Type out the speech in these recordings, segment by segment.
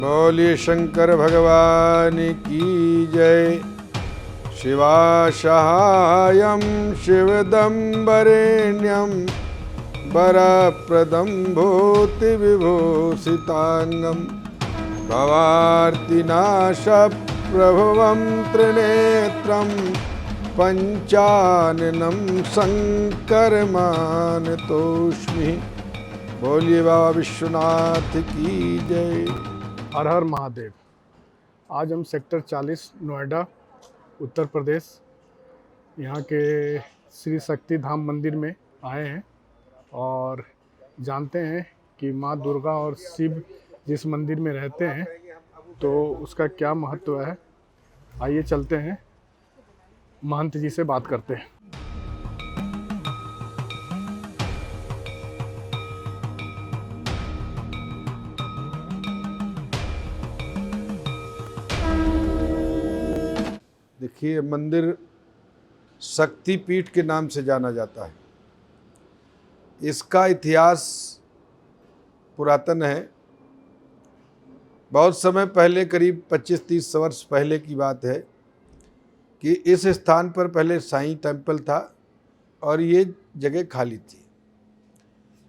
बोलिए शंकर भगवान की जय। शिवासहायं शिवदम्बरेण्यं वरप्रदं भूतिविभूषितांगं भवार्तिनाशप्रभुवं त्रिनेत्रं पंचाननं शंकरमानतोऽस्मि। बोलिए बाबा विश्वनाथ की जय। हर हर महादेव। आज हम सेक्टर 40 नोएडा उत्तर प्रदेश यहाँ के श्री शक्ति धाम मंदिर में आए हैं और जानते हैं कि माँ दुर्गा और शिव जिस मंदिर में रहते हैं तो उसका क्या महत्व है। आइए चलते हैं, महंत जी से बात करते हैं। देखिए, मंदिर शक्तिपीठ के नाम से जाना जाता है। इसका इतिहास पुरातन है। बहुत समय पहले, करीब 25-30 वर्ष पहले की बात है कि इस स्थान पर पहले साईं टेम्पल था और ये जगह खाली थी।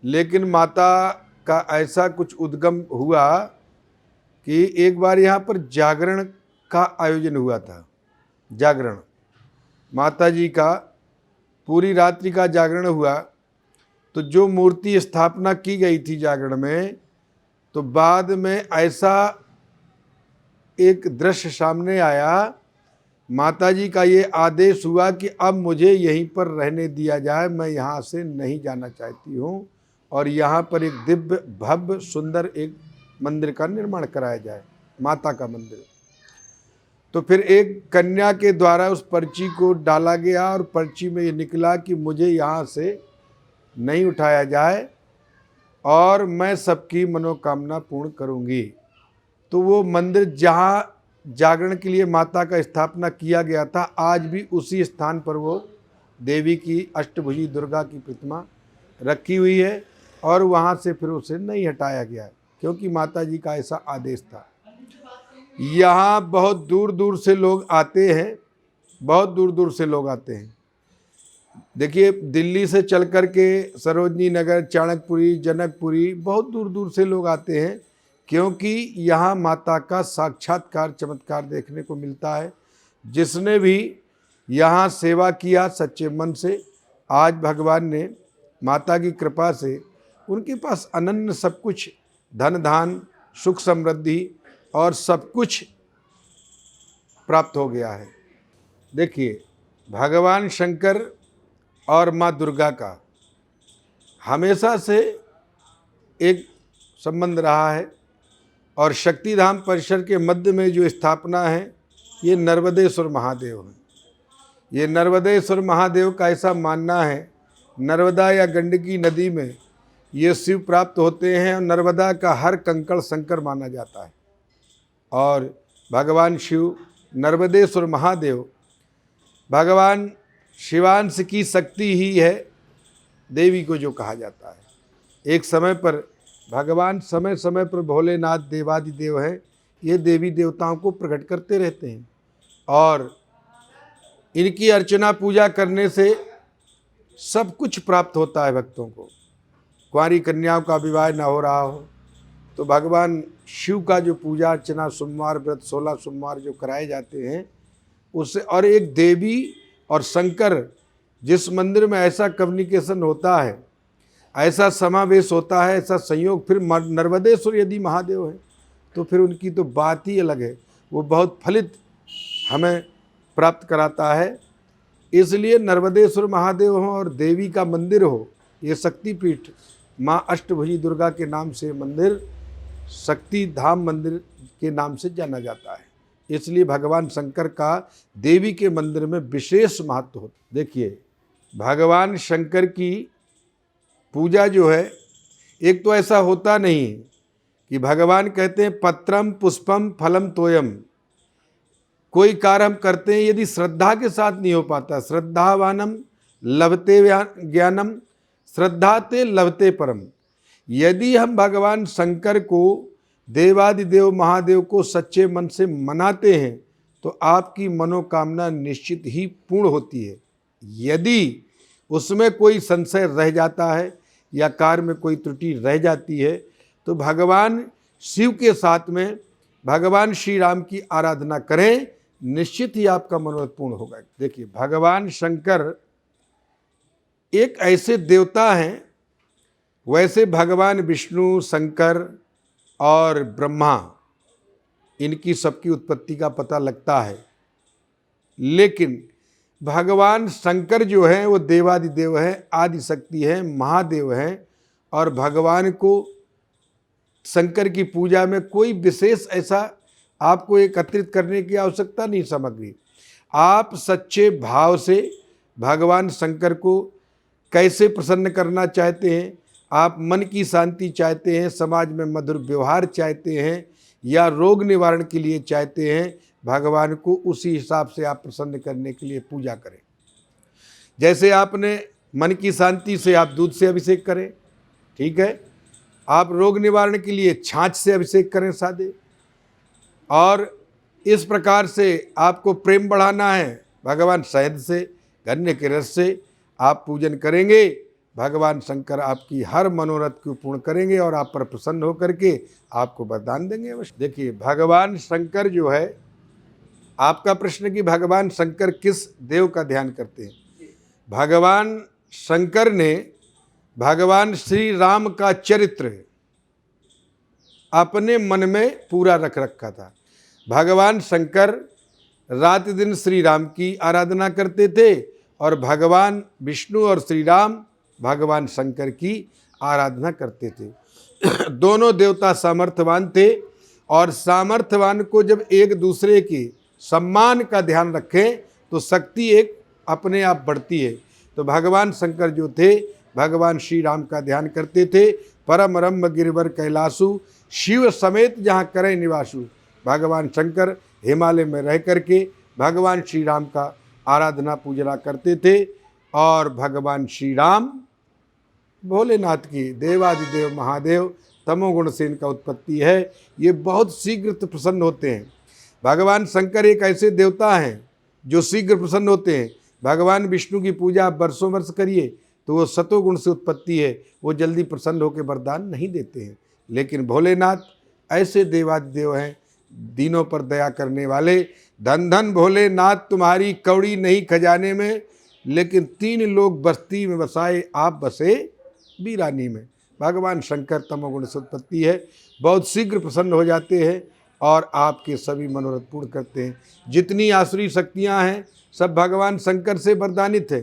लेकिन माता का ऐसा कुछ उद्गम हुआ कि एक बार यहाँ पर जागरण का आयोजन हुआ था। जागरण, माता जी का पूरी रात्रि का जागरण हुआ। तो जो मूर्ति स्थापना की गई थी जागरण में, तो बाद में ऐसा एक दृश्य सामने आया, माता जी का ये आदेश हुआ कि अब मुझे यहीं पर रहने दिया जाए, मैं यहाँ से नहीं जाना चाहती हूँ और यहाँ पर एक दिव्य भव्य सुंदर एक मंदिर का निर्माण कराया जाए, माता का मंदिर। तो फिर एक कन्या के द्वारा उस पर्ची को डाला गया और पर्ची में ये निकला कि मुझे यहाँ से नहीं उठाया जाए और मैं सबकी मनोकामना पूर्ण करूँगी। तो वो मंदिर जहाँ जागरण के लिए माता का स्थापना किया गया था, आज भी उसी स्थान पर वो देवी की अष्टभुजी दुर्गा की प्रतिमा रखी हुई है और वहाँ से फिर उसे नहीं हटाया गया है, क्योंकि माता जी का ऐसा आदेश था। यहाँ बहुत दूर दूर से लोग आते हैं, बहुत दूर दूर से लोग आते हैं। देखिए, दिल्ली से चल कर के सरोजनी नगर, चाणक्यपुरी, जनकपुरी, बहुत दूर दूर से लोग आते हैं, क्योंकि यहाँ माता का साक्षात्कार चमत्कार देखने को मिलता है। जिसने भी यहाँ सेवा किया सच्चे मन से, आज भगवान ने माता की कृपा से उनके पास अनन्य सब कुछ, धन धान, सुख समृद्धि और सब कुछ प्राप्त हो गया है। देखिए, भगवान शंकर और माँ दुर्गा का हमेशा से एक संबंध रहा है और शक्तिधाम परिसर के मध्य में जो स्थापना है, ये नर्मदेश्वर महादेव हैं। ये नर्मदेश्वर महादेव का ऐसा मानना है, नर्मदा या गंडकी नदी में ये शिव प्राप्त होते हैं और नर्मदा का हर कंकड़ शंकर माना जाता है। और भगवान शिव नर्मदेश्वर महादेव भगवान शिवांश की शक्ति ही है, देवी को जो कहा जाता है। एक समय पर भगवान समय समय पर भोलेनाथ देवादिदेव हैं, ये देवी देवताओं को प्रकट करते रहते हैं और इनकी अर्चना पूजा करने से सब कुछ प्राप्त होता है भक्तों को। कुंवारी कन्याओं का विवाह न हो रहा हो तो भगवान शिव का जो पूजा अर्चना, सोमवार व्रत, 16 सोमवार जो कराए जाते हैं उससे, और एक देवी और शंकर जिस मंदिर में ऐसा कम्युनिकेशन होता है, ऐसा समावेश होता है, ऐसा संयोग, फिर नर्मदेश्वर यदि महादेव हैं तो फिर उनकी तो बात ही अलग है। वो बहुत फलित हमें प्राप्त कराता है। इसलिए नर्मदेश्वर महादेव हो और देवी का मंदिर हो, ये शक्तिपीठ माँ अष्टभुजी दुर्गा के नाम से मंदिर शक्ति धाम मंदिर के नाम से जाना जाता है। इसलिए भगवान शंकर का देवी के मंदिर में विशेष महत्व होता है। देखिए, भगवान शंकर की पूजा जो है, एक तो ऐसा होता नहीं कि भगवान कहते हैं पत्रम पुष्पम फलम तोयम, कोई कार्य हम करते हैं यदि श्रद्धा के साथ नहीं हो पाता, श्रद्धावानम लभते ज्ञानम श्रद्धा ते लभते परम। यदि हम भगवान शंकर को देवादिदेव महादेव को सच्चे मन से मनाते हैं तो आपकी मनोकामना निश्चित ही पूर्ण होती है। यदि उसमें कोई संशय रह जाता है या कार्य में कोई त्रुटि रह जाती है तो भगवान शिव के साथ में भगवान श्री राम की आराधना करें, निश्चित ही आपका मनोरथ पूर्ण होगा। देखिए, भगवान शंकर एक ऐसे देवता हैं, वैसे भगवान विष्णु, शंकर और ब्रह्मा, इनकी सबकी उत्पत्ति का पता लगता है, लेकिन भगवान शंकर जो हैं वो देवादिदेव हैं, आदि शक्ति हैं, महादेव हैं। और भगवान को शंकर की पूजा में कोई विशेष ऐसा आपको एकत्रित करने की आवश्यकता नहीं सामग्री। आप सच्चे भाव से भगवान शंकर को कैसे प्रसन्न करना चाहते हैं, आप मन की शांति चाहते हैं, समाज में मधुर व्यवहार चाहते हैं या रोग निवारण के लिए चाहते हैं, भगवान को उसी हिसाब से आप प्रसन्न करने के लिए पूजा करें। जैसे आपने मन की शांति से आप दूध से अभिषेक करें, ठीक है। आप रोग निवारण के लिए छाछ से अभिषेक करें सादे। और इस प्रकार से आपको प्रेम बढ़ाना है, भगवान शहद से, गन्ने के रस से आप पूजन करेंगे, भगवान शंकर आपकी हर मनोरथ को पूर्ण करेंगे और आप पर प्रसन्न होकर के आपको वरदान देंगे अवश्य। देखिए, भगवान शंकर जो है, आपका प्रश्न कि भगवान शंकर किस देव का ध्यान करते हैं। भगवान शंकर ने भगवान श्री राम का चरित्र अपने मन में पूरा रख रखा था। भगवान शंकर रात दिन श्री राम की आराधना करते थे और भगवान विष्णु और श्री राम भगवान शंकर की आराधना करते थे। दोनों देवता सामर्थ्यवान थे और सामर्थ्यवान को जब एक दूसरे के सम्मान का ध्यान रखें तो शक्ति एक अपने आप बढ़ती है। तो भगवान शंकर जो थे, भगवान श्री राम का ध्यान करते थे। परम रम्य गिरिवर कैलासु, शिव समेत जहाँ करें निवासु। भगवान शंकर हिमालय में रह करके भगवान श्री राम का आराधना पूजना करते थे और भगवान श्री राम भोलेनाथ की, देवादिदेव महादेव, तमोगुण से इनका उत्पत्ति है। ये बहुत शीघ्र प्रसन्न होते हैं। भगवान शंकर एक ऐसे देवता हैं जो शीघ्र प्रसन्न होते हैं। भगवान विष्णु की पूजा आप वर्षों वर्ष करिए तो वो सतोगुण से उत्पत्ति है, वो जल्दी प्रसन्न होकर वरदान नहीं देते हैं। लेकिन भोलेनाथ ऐसे देवादिदेव हैं, दीनों पर दया करने वाले। धन धन भोलेनाथ तुम्हारी कौड़ी नहीं खजाने में, लेकिन 3 लोग बस्ती में बसाए, आप बसे वीरानी में। भगवान शंकर तमोगुण से उत्पत्ति है, बहुत शीघ्र प्रसन्न हो जाते हैं और आपके सभी मनोरथ पूर्ण करते हैं। जितनी आसुरी शक्तियाँ हैं सब भगवान शंकर से वरदानित है।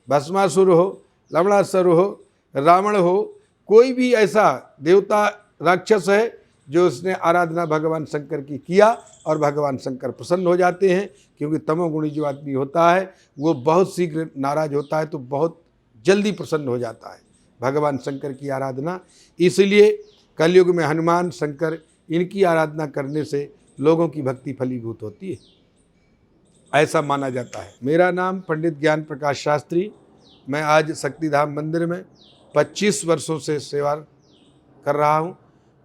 भस्मासुर हो, लवणासुर हो, रावण हो, कोई भी ऐसा देवता राक्षस है जो उसने आराधना भगवान शंकर की किया और भगवान शंकर प्रसन्न हो जाते हैं। क्योंकि तमोगुणी जो आदमी होता है वो बहुत शीघ्र नाराज होता है तो बहुत जल्दी प्रसन्न हो जाता है भगवान शंकर की आराधना। इसलिए कलयुग में हनुमान, शंकर, इनकी आराधना करने से लोगों की भक्ति फलीभूत होती है, ऐसा माना जाता है। मेरा नाम पंडित ज्ञान प्रकाश शास्त्री। मैं आज शक्तिधाम मंदिर में 25 वर्षों से सेवा कर रहा हूँ।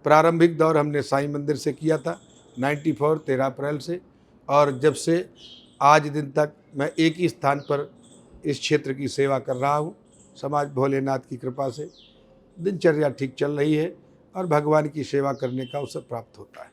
प्रारंभिक दौर हमने साईं मंदिर से किया था 94 13 अप्रैल से, और जब से आज दिन तक मैं एक ही स्थान पर इस क्षेत्र की सेवा कर रहा हूँ। समाज भोलेनाथ की कृपा से दिनचर्या ठीक चल रही है और भगवान की सेवा करने का अवसर प्राप्त होता है।